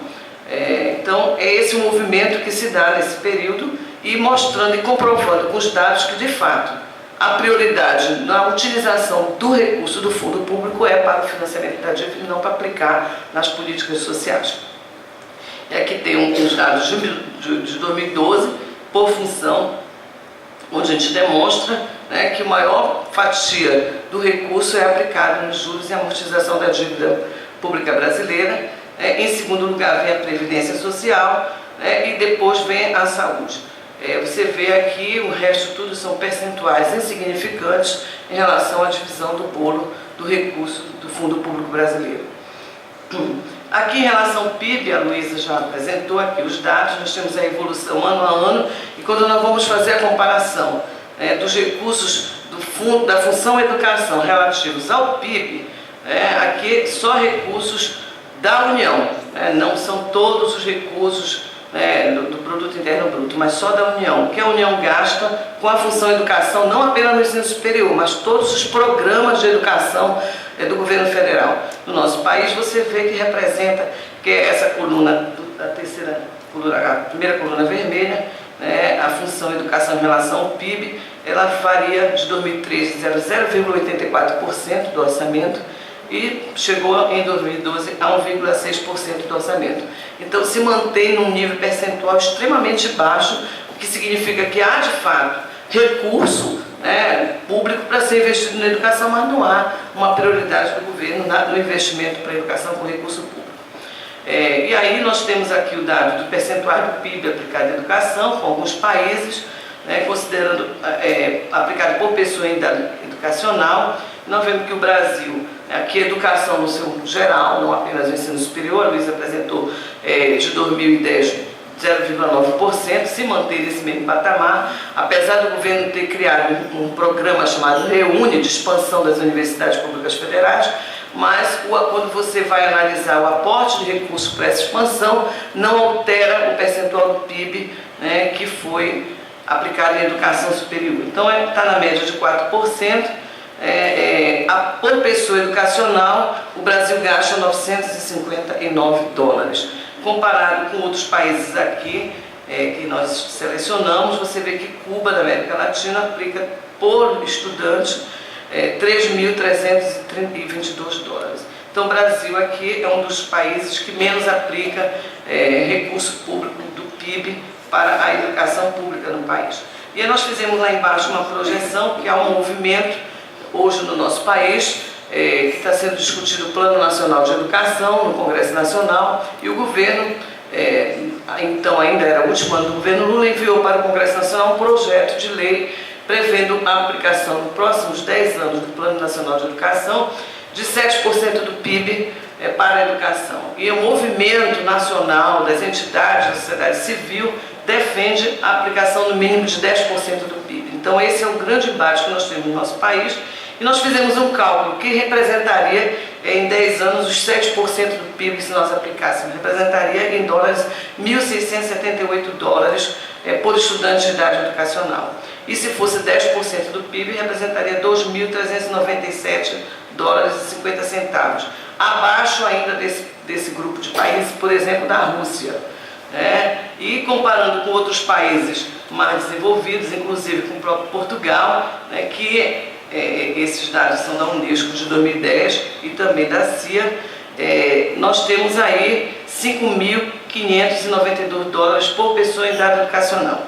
Então, é esse o movimento que se dá nesse período e mostrando e comprovando com os dados que, de fato, a prioridade na utilização do recurso do fundo público é para o financiamento da dívida e não para aplicar nas políticas sociais. E aqui tem uns dados de 2012, por função, onde a gente demonstra que a maior fatia do recurso é aplicada nos juros e amortização da dívida pública brasileira. Em segundo lugar vem a Previdência Social e depois vem a saúde. Você vê aqui, o resto tudo são percentuais insignificantes em relação à divisão do bolo do recurso do Fundo Público Brasileiro. Aqui em relação ao PIB, a Luísa já apresentou aqui os dados, nós temos a evolução ano a ano, e quando nós vamos fazer a comparação dos recursos do fundo, da função educação relativos ao PIB, aqui só recursos da União, não são todos os recursos do Produto Interno Bruto, mas só da União, que a União gasta com a função educação, não apenas no ensino superior, mas todos os programas de educação do governo federal. No nosso país, você vê que representa, que é essa coluna, a terceira coluna, a primeira coluna vermelha, a função educação em relação ao PIB, ela varia de 2013 de 0,84% do orçamento, e chegou em 2012 a 1,6% do orçamento. Então se mantém num nível percentual extremamente baixo, o que significa que há de fato recurso público para ser investido na educação, mas não há uma prioridade do governo no investimento para a educação com recurso público. E aí nós temos aqui o dado do percentual do PIB aplicado à educação, com alguns países, considerando aplicado por pessoa em idade educacional. Nós vemos que o Brasil, aqui a educação no seu geral, não apenas o ensino superior, a Luísa apresentou de 2010 0,9%, se manter nesse mesmo patamar, apesar do governo ter criado um programa chamado REUNE, de expansão das universidades públicas federais, mas quando você vai analisar o aporte de recursos para essa expansão, não altera o percentual do PIB que foi aplicado em educação superior. Então está na média de 4%. Por pessoa educacional, o Brasil gasta $959. Comparado com outros países aqui que nós selecionamos, você vê que Cuba, da América Latina, aplica por estudante $3.322. Então o Brasil aqui é um dos países que menos aplica recurso público do PIB para a educação pública no país. E aí nós fizemos lá embaixo uma projeção que há um movimento hoje no nosso país, que está sendo discutido o Plano Nacional de Educação no Congresso Nacional, e o governo, então ainda era o último ano do governo Lula, enviou para o Congresso Nacional um projeto de lei prevendo a aplicação nos próximos 10 anos do Plano Nacional de Educação de 7% do PIB para a educação. E o movimento nacional das entidades da sociedade civil defende a aplicação no mínimo de 10% do PIB. Então esse é o grande embate que nós temos no nosso país. E nós fizemos um cálculo que representaria em 10 anos os 7% do PIB, se nós aplicássemos. Representaria em dólares $1.678 por estudante de idade educacional. E se fosse 10% do PIB, representaria $2.397,50. Abaixo ainda desse grupo de países, por exemplo, da Rússia, E comparando com outros países mais desenvolvidos, inclusive com o próprio Portugal, que esses dados são da Unesco de 2010 e também da CIA, nós temos aí 5.592 dólares por pessoa em idade educacional.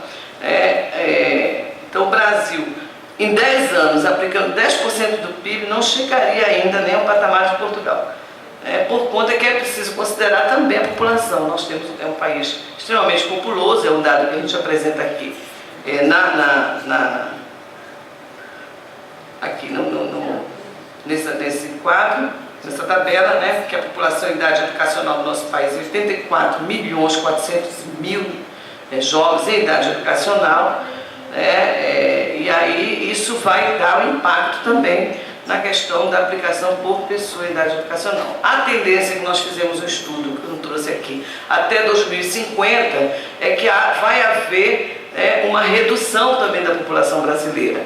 Então o Brasil, em 10 anos, aplicando 10% do PIB, não chegaria ainda nem ao patamar de Portugal. Por conta que é preciso considerar também a população. Nós temos um país extremamente populoso, é um dado que a gente apresenta aqui, aqui nesse quadro, nessa tabela, que a população em idade educacional do nosso país é 84.400.000 jovens em idade educacional, e aí isso vai dar um impacto também na questão da aplicação por pessoa em idade educacional. A tendência que nós fizemos um estudo, que eu não trouxe aqui, até 2050, é que vai haver uma redução também da população brasileira.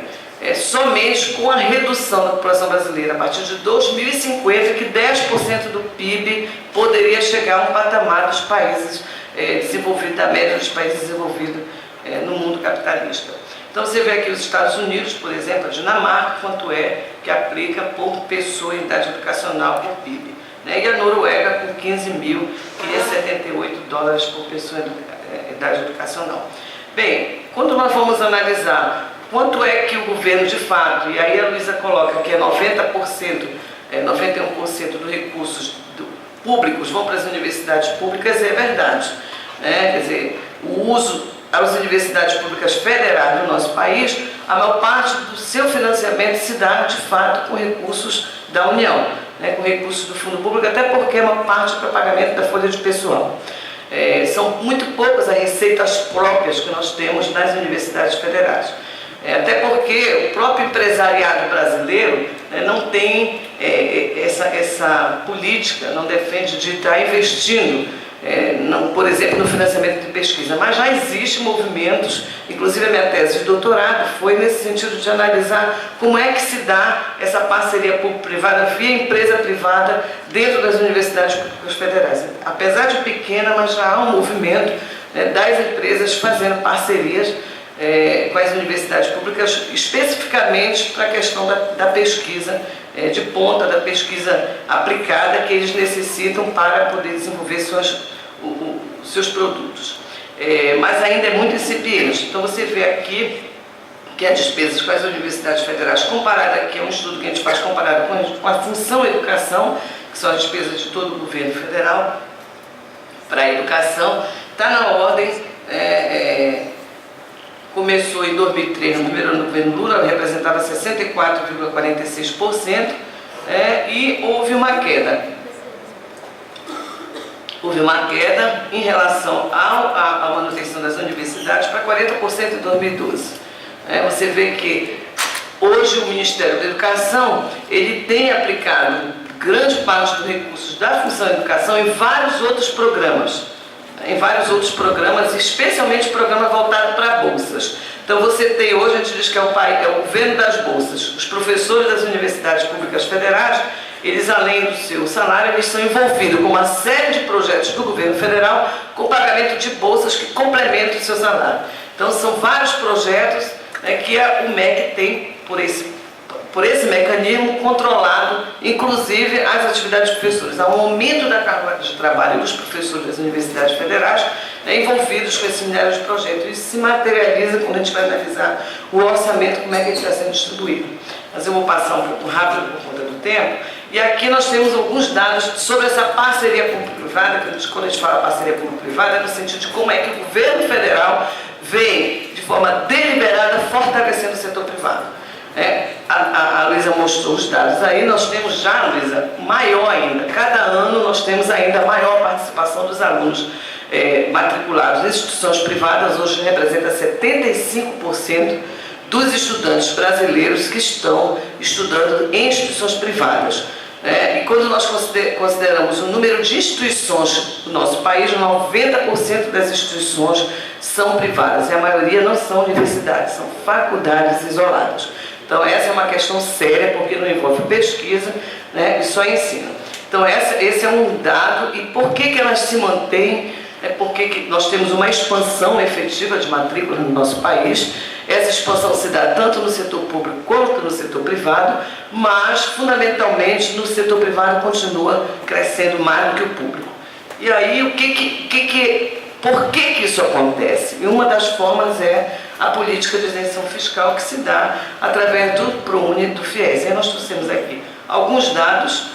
Somente com a redução da população brasileira, a partir de 2050, que 10% do PIB poderia chegar a um patamar dos países desenvolvidos, da média dos países desenvolvidos no mundo capitalista. Então você vê aqui os Estados Unidos, por exemplo, a Dinamarca, quanto é que aplica por pessoa em idade educacional por PIB. E a Noruega com 15.578 dólares por pessoa em idade educacional. Bem, quando nós vamos analisar quanto é que o governo de fato, e aí a Luísa coloca que 91% dos recursos públicos vão para as universidades públicas, é verdade. Quer dizer, o uso às universidades públicas federais do nosso país, a maior parte do seu financiamento se dá, de fato, com recursos da União, com recursos do Fundo Público, até porque é uma parte para pagamento da folha de pessoal. São muito poucas as receitas próprias que nós temos nas universidades federais. Até porque o próprio empresariado brasileiro não tem essa política, não defende de estar investindo, por exemplo, no financiamento de pesquisa, mas já existem movimentos, inclusive a minha tese de doutorado foi nesse sentido de analisar como é que se dá essa parceria público-privada via empresa privada dentro das universidades públicas federais. Apesar de pequena, mas já há um movimento das empresas fazendo parcerias com as universidades públicas, especificamente para a questão da pesquisa de ponta, da pesquisa aplicada que eles necessitam para poder desenvolver seus produtos. Mas ainda é muito incipiente. Então você vê aqui que as despesas com as universidades federais, comparada aqui, é um estudo que a gente faz comparado com a função educação, que são as despesas de todo o governo federal para a educação, está na ordem. Começou em 2003, no primeiro ano do governo Lula, representava 64,46%, e houve uma queda. Houve uma queda em relação à manutenção das universidades para 40% em 2012. Você vê que hoje o Ministério da Educação ele tem aplicado grande parte dos recursos da função educação em vários outros programas. Especialmente programa voltado para bolsas. Então você tem hoje, a gente diz que é o governo das bolsas. Os professores das universidades públicas federais, eles além do seu salário, eles são envolvidos com uma série de projetos do governo federal com pagamento de bolsas que complementam o seu salário. Então são vários projetos que o MEC tem por esse mecanismo controlado, inclusive as atividades de professores. Há um aumento da carga de trabalho dos professores das universidades federais envolvidos com esse milhares de projetos. Isso se materializa quando a gente vai analisar o orçamento, como é que ele está sendo distribuído. Mas eu vou passar um pouco rápido por conta do tempo. E aqui nós temos alguns dados sobre essa parceria público-privada, quando a gente fala parceria público-privada, é no sentido de como é que o governo federal vem, de forma deliberada, fortalecendo o setor privado. A Luísa mostrou os dados aí, nós temos já, Luísa, maior ainda. Cada ano nós temos ainda maior participação dos alunos matriculados em instituições privadas. Hoje representa 75% dos estudantes brasileiros que estão estudando em instituições privadas. E quando nós consideramos o número de instituições do nosso país, 90% das instituições são privadas, e a maioria não são universidades, são faculdades isoladas. Então essa é uma questão séria, porque não envolve pesquisa, e só ensino. Então esse é um dado, e por que elas se mantêm porque nós temos uma expansão efetiva de matrícula no nosso país. Essa expansão se dá tanto no setor público quanto no setor privado, mas fundamentalmente no setor privado continua crescendo mais do que o público. E aí, por que isso acontece? E uma das formas é a política de isenção fiscal que se dá através do ProUni e do FIES. E nós trouxemos aqui alguns dados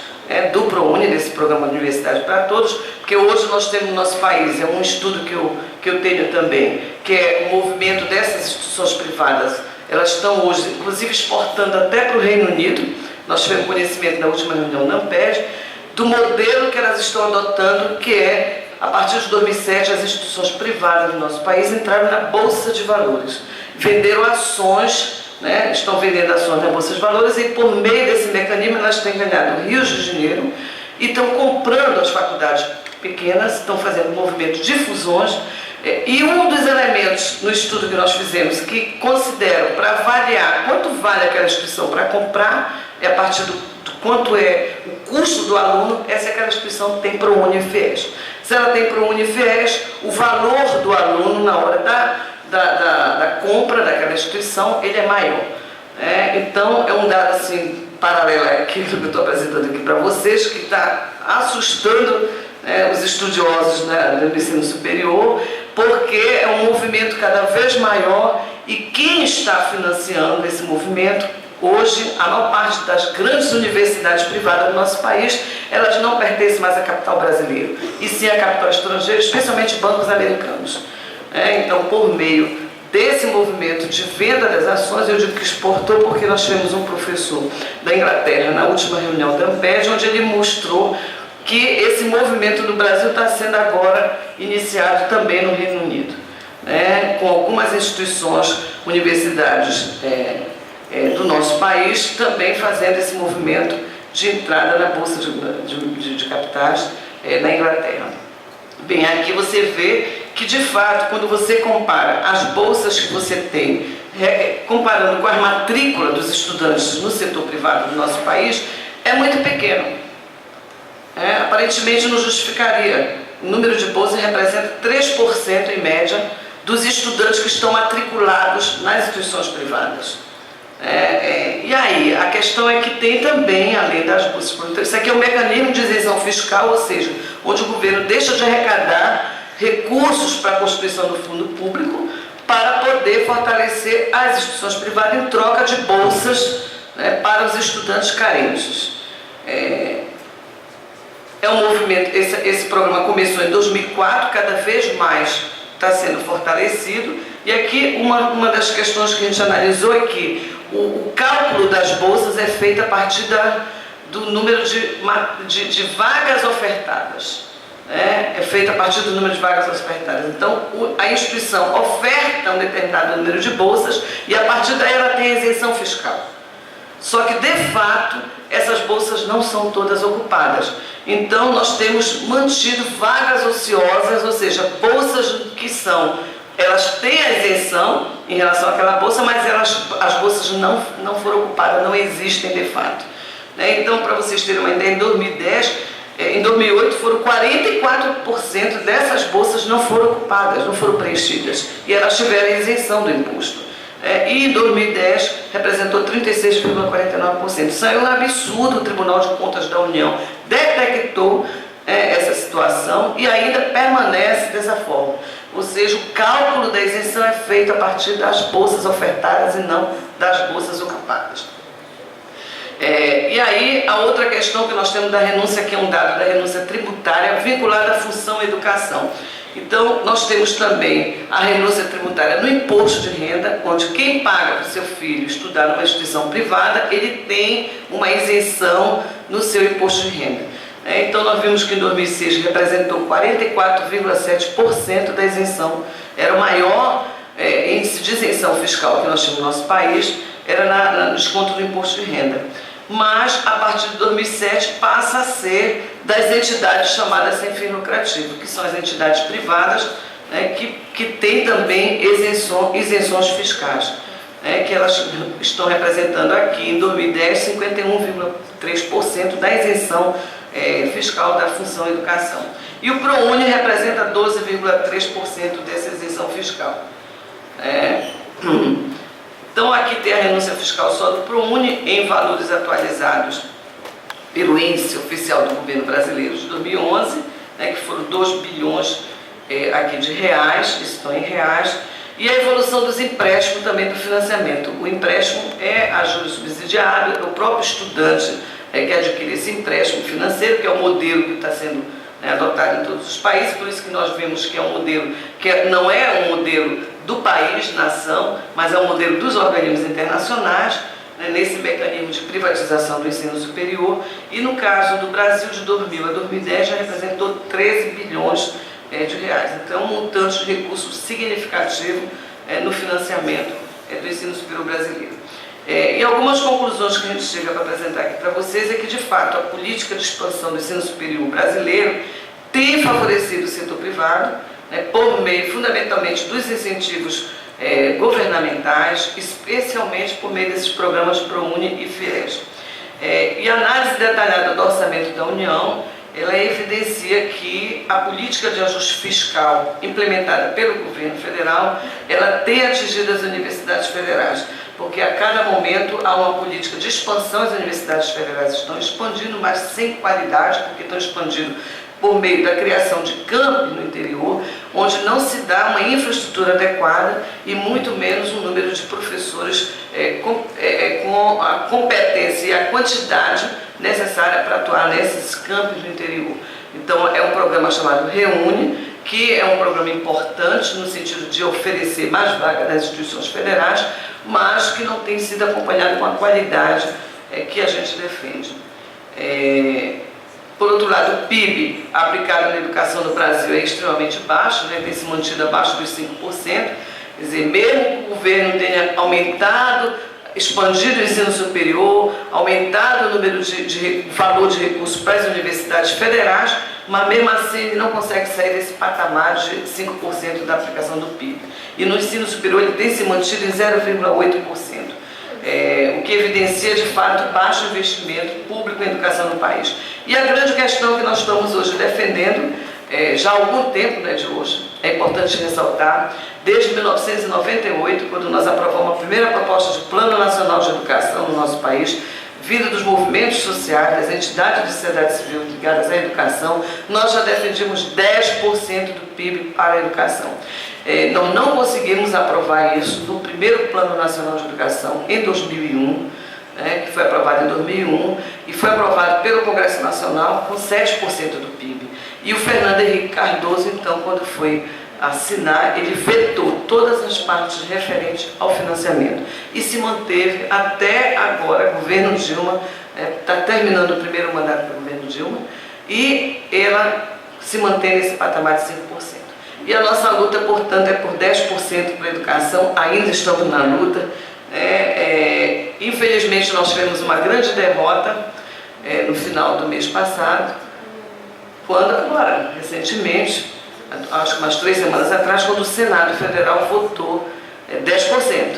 do ProUni, desse Programa de Universidade para Todos, porque hoje nós temos no nosso país, é um estudo que eu tenho também, que é o movimento dessas instituições privadas. Elas estão hoje, inclusive, exportando até para o Reino Unido. Nós tivemos conhecimento na última reunião da Amped, do modelo que elas estão adotando, que é, a partir de 2007, as instituições privadas do nosso país entraram na Bolsa de Valores, venderam ações, estão vendendo ações na Bolsa de Valores, e por meio desse mecanismo elas têm ganhado rios de dinheiro e estão comprando as faculdades pequenas, estão fazendo um movimento de fusões. E um dos elementos no estudo que nós fizemos que consideram para avaliar quanto vale aquela instituição para comprar, é a partir do quanto é o custo do aluno, essa é aquela instituição tem ProUni e FIES. Se ela tem ProUni e FIES, o valor do aluno na hora da compra daquela instituição, ele é maior. Então, é um dado assim, paralelo àquilo que eu estou apresentando aqui para vocês, que está assustando os estudiosos do ensino superior, porque é um movimento cada vez maior e quem está financiando esse movimento, hoje, a maior parte das grandes universidades privadas do nosso país, elas não pertencem mais à capital brasileira, e sim à capital estrangeira, especialmente bancos americanos. Então, por meio desse movimento de venda das ações, eu digo que exportou porque nós tivemos um professor da Inglaterra na última reunião da Amped, onde ele mostrou que esse movimento no Brasil está sendo agora iniciado também no Reino Unido, com algumas instituições, universidades do nosso país também fazendo esse movimento de entrada na Bolsa de Capitais na Inglaterra. Bem, aqui você vê que, de fato, quando você compara as bolsas que você tem, comparando com a matrícula dos estudantes no setor privado do nosso país, é muito pequeno. Aparentemente não justificaria. O número de bolsas representa 3% em média dos estudantes que estão matriculados nas instituições privadas. E aí, a questão é que tem também, além das bolsas, isso aqui é um mecanismo de isenção fiscal, ou seja, onde o governo deixa de arrecadar recursos para a constituição do fundo público para poder fortalecer as instituições privadas em troca de bolsas para os estudantes carentes. É um movimento, esse programa começou em 2004, cada vez mais está sendo fortalecido, e aqui uma das questões que a gente analisou é que o cálculo das bolsas é feito a partir do número de vagas ofertadas. É feito a partir do número de vagas ofertadas. Então, a instituição oferta um determinado número de bolsas e a partir daí ela tem a isenção fiscal. Só que, de fato, essas bolsas não são todas ocupadas. Então, nós temos mantido vagas ociosas, ou seja, bolsas que elas têm a isenção em relação àquela bolsa, mas as bolsas não foram ocupadas, não existem de fato. Então, para vocês terem uma ideia, em 2008 foram 44% dessas bolsas não foram ocupadas, não foram preenchidas, e elas tiveram isenção do imposto. E em 2010 representou 36,49%. Isso é um absurdo. O Tribunal de Contas da União detectou essa situação e ainda permanece dessa forma. Ou seja, o cálculo da isenção é feito a partir das bolsas ofertadas e não das bolsas ocupadas. E aí, a outra questão que nós temos da renúncia, que é um dado da renúncia tributária, vinculada à função educação. Então, nós temos também a renúncia tributária no imposto de renda, onde quem paga para o seu filho estudar numa instituição privada, ele tem uma isenção no seu imposto de renda. Então, nós vimos que em 2006 representou 44,7% da isenção. Era o maior índice de isenção fiscal que nós tínhamos no nosso país, era no desconto do imposto de renda. Mas, a partir de 2007, passa a ser das entidades chamadas sem fim lucrativo, que são as entidades privadas, que têm também isenções fiscais, que elas estão representando aqui, em 2010, 51,3% da isenção fiscal da função educação. E o ProUni representa 12,3% dessa isenção fiscal. Então, aqui tem a renúncia fiscal só do ProUni em valores atualizados pelo índice oficial do governo brasileiro de 2011, que foram 2 bilhões aqui de reais, estão em reais, e a evolução dos empréstimos também do financiamento. O empréstimo é a juros subsidiado, é o próprio estudante que adquire esse empréstimo financeiro, que é o modelo que está sendo adotado em todos os países, por isso que nós vemos que é um modelo que não é um modelo do país, nação, mas é um modelo dos organismos internacionais, nesse mecanismo de privatização do ensino superior, e no caso do Brasil, de 2000 a 2010, já representou 13 bilhões de reais. Então, um montante de recurso significativo no financiamento do ensino superior brasileiro. E algumas conclusões que a gente chega para apresentar aqui para vocês é que, de fato, a política de expansão do ensino superior brasileiro tem favorecido o setor privado, por meio, fundamentalmente, dos incentivos governamentais, especialmente por meio desses programas ProUni e FIES. E a análise detalhada do orçamento da União, ela evidencia que a política de ajuste fiscal implementada pelo governo federal, ela tem atingido as universidades federais, porque a cada momento há uma política de expansão, as universidades federais estão expandindo, mas sem qualidade, porque estão expandindo por meio da criação de campos no interior, onde não se dá uma infraestrutura adequada e muito menos um número de professores com a competência e a quantidade necessária para atuar nesses campos no interior. Então, é um programa chamado ReUni, que é um programa importante no sentido de oferecer mais vagas nas instituições federais, mas que não tem sido acompanhado com a qualidade que a gente defende. Por outro lado, o PIB aplicado na educação no Brasil é extremamente baixo, tem se mantido abaixo dos 5%, quer dizer, mesmo que o governo tenha aumentado, expandido o ensino superior, aumentado o número de valor de recursos para as universidades federais, mas mesmo assim ele não consegue sair desse patamar de 5% da aplicação do PIB. E no ensino superior ele tem se mantido em 0,8%. O que evidencia, de fato, baixo investimento público em educação no país. E a grande questão que nós estamos hoje defendendo, já há algum tempo, de hoje, é importante ressaltar, desde 1998, quando nós aprovamos a primeira proposta de Plano Nacional de Educação no nosso país, vindo dos movimentos sociais, das entidades de sociedade civil ligadas à educação, nós já defendíamos 10% do PIB para a educação. Nós não conseguimos aprovar isso no primeiro Plano Nacional de Educação, em 2001, que foi aprovado em 2001, e foi aprovado pelo Congresso Nacional com 7% do PIB. E o Fernando Henrique Cardoso, então, quando foi assinar, ele vetou todas as partes referentes ao financiamento e se manteve até agora. O governo Dilma está terminando o primeiro mandato do governo Dilma e ela se mantém nesse patamar de 5%. E a nossa luta, portanto, é por 10% para a educação. Ainda estamos na luta. Infelizmente, nós tivemos uma grande derrota no final do mês passado, quando agora, recentemente, acho que umas 3 semanas atrás, quando o Senado Federal votou 10%,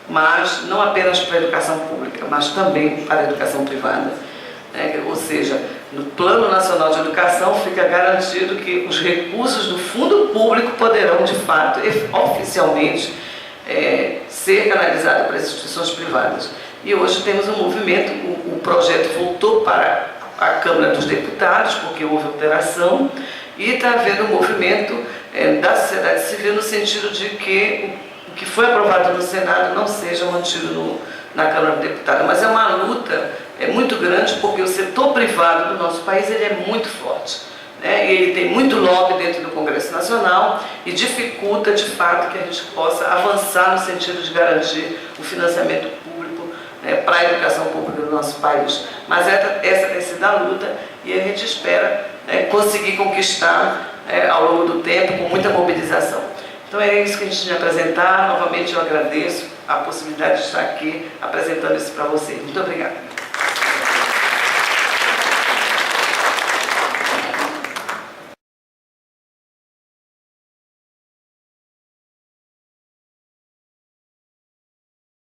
mas não apenas para a educação pública, mas também para a educação privada. Ou seja, no Plano Nacional de Educação fica garantido que os recursos do fundo público poderão, de fato, oficialmente, ser canalizados para as instituições privadas. E hoje temos um movimento, o projeto voltou para a Câmara dos Deputados, porque houve alteração, e está havendo um movimento da sociedade civil no sentido de que o que foi aprovado no Senado não seja mantido na Câmara dos Deputados. Mas é uma luta muito grande, porque o setor privado do nosso país ele é muito forte. Ele tem muito lobby dentro do Congresso Nacional e dificulta, de fato, que a gente possa avançar no sentido de garantir o financiamento público para a educação pública do nosso país. Mas essa tem sido a luta e a gente espera conseguir conquistar ao longo do tempo, com muita mobilização. Então é isso que a gente tinha a apresentar. Novamente eu agradeço a possibilidade de estar aqui apresentando isso para vocês. Muito obrigada.